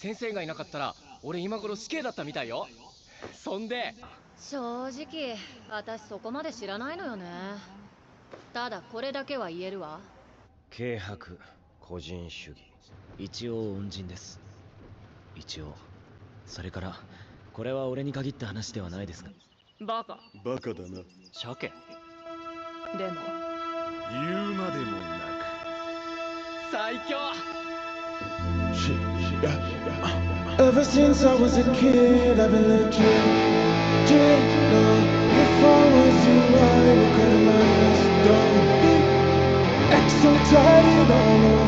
先生がいなかったら俺今頃死刑だったみたいよ。そんで正直私そこまで知らないのよね。ただこれだけは言えるわ。軽薄、個人主義、一応恩人です。一応。それからこれは俺に限った話ではないですが。バカ。バカだな。鮭でも言うまでもな最強。 Ever since I was a kid, I've been legit. If I was you, I would cut my wrist down. Exo tight, all